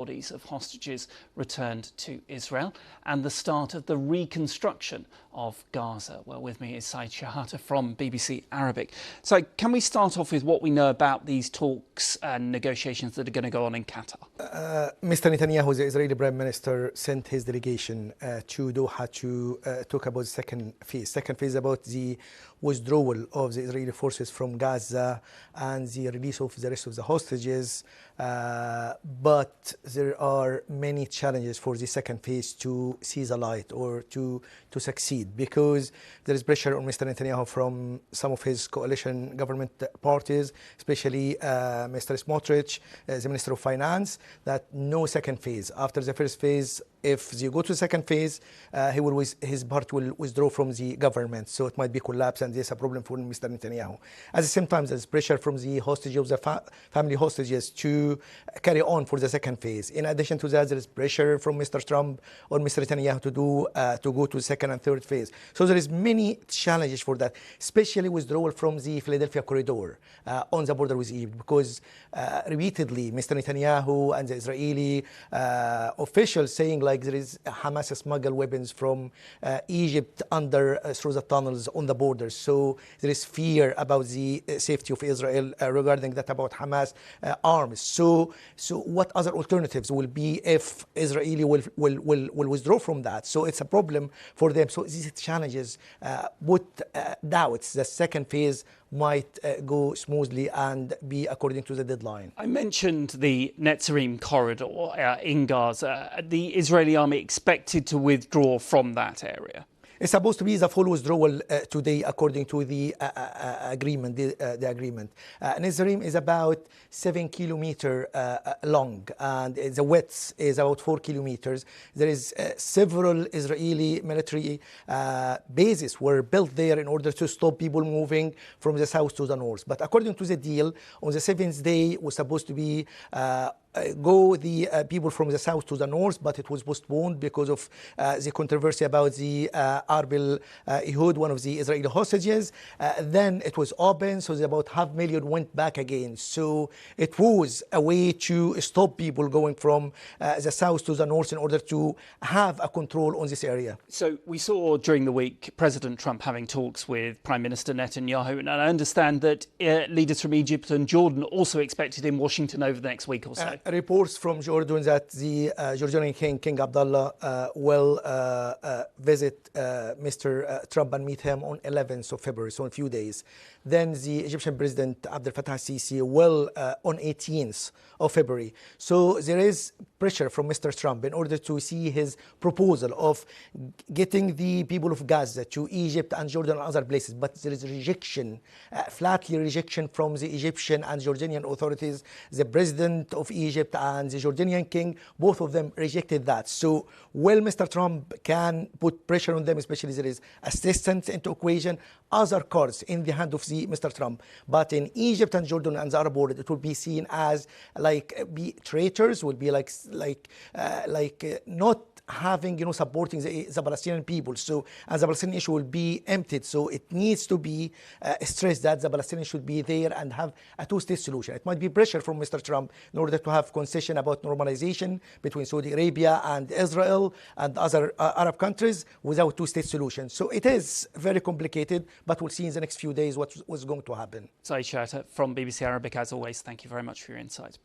bodies of hostages returned to Israel and the start of the reconstruction of Gaza. Well, with me is Shehata from BBC Arabic. So can we start off with what we know about these talks and negotiations that are going to go on in Qatar? Mr. Netanyahu, the Israeli Prime Minister, sent his delegation to Doha to talk about the second phase. Second phase about the withdrawal of the Israeli forces from Gaza and the release of the rest of the hostages. But there are many challenges for the second phase to see the light or to succeed, because there is pressure on Mr. Netanyahu from some of his coalition government parties, especially Mr. Smotrich, the Minister of Finance, that no second phase. After the first phase, if they go to the second phase, his party will withdraw from the government, so it might be collapse, and there's a problem for Mr. Netanyahu. At the same time, there's pressure from the hostages, the family hostages, to carry on for the second phase. In addition to that, there is pressure from Mr. Trump or Mr. Netanyahu to go to the second and third phase. So there is many challenges for that, especially withdrawal from the Philadelphia corridor on the border with Egypt, because repeatedly Mr. Netanyahu and the Israeli officials saying like there is Hamas smuggle weapons from Egypt through the tunnels on the borders. So there is fear about the safety of Israel regarding that, about Hamas arms. So what other alternatives will be if Israeli will withdraw from that? So it's a problem for them. So these challenges put doubts the second phase might go smoothly and be according to the deadline. I mentioned the Netzarim corridor in Gaza. The Israeli army expected to withdraw from that area. It's supposed to be the full withdrawal today, according to the agreement. The agreement. Netzarim is about 7 kilometers long, and the width is about 4 kilometers. There is several Israeli military bases were built there in order to stop people moving from the south to the north. But according to the deal, on the seventh day was supposed to be the people from the south to the north, but it was postponed because of the controversy about the Arbel Ehud, one of the Israeli hostages. Then it was open, so about 500,000 went back again. So it was a way to stop people going from the south to the north in order to have a control on this area. So we saw during the week President Trump having talks with Prime Minister Netanyahu, and I understand that leaders from Egypt and Jordan also expected in Washington over the next week or so. Reports from Jordan that the Jordanian King Abdullah will visit Mr. Trump and meet him on 11th of February, so in a few days. Then the Egyptian President Abdel Fattah al-Sisi will on 18th of February. So there is pressure from Mr. Trump in order to see his proposal of getting the people of Gaza to Egypt and Jordan and other places. But there is rejection, flatly rejection from the Egyptian and Jordanian authorities. The President of Egypt and the Jordanian King, both of them rejected that. So while Mr. Trump can put pressure on them, especially there is assistance into equation, other cards in the hand of the Mr. Trump. But in Egypt and Jordan and the Arab world, it will be seen as be traitors, will be not having, supporting the Palestinian people. So, and the Palestinian issue will be emptied. So it needs to be stressed that the Palestinians should be there and have a two-state solution. It might be pressure from Mr. Trump in order to have concession about normalization between Saudi Arabia and Israel and other Arab countries without two-state solution. So it is very complicated, but we'll see in the next few days what's going to happen. Shehata from BBC Arabic, as always, thank you very much for your insight.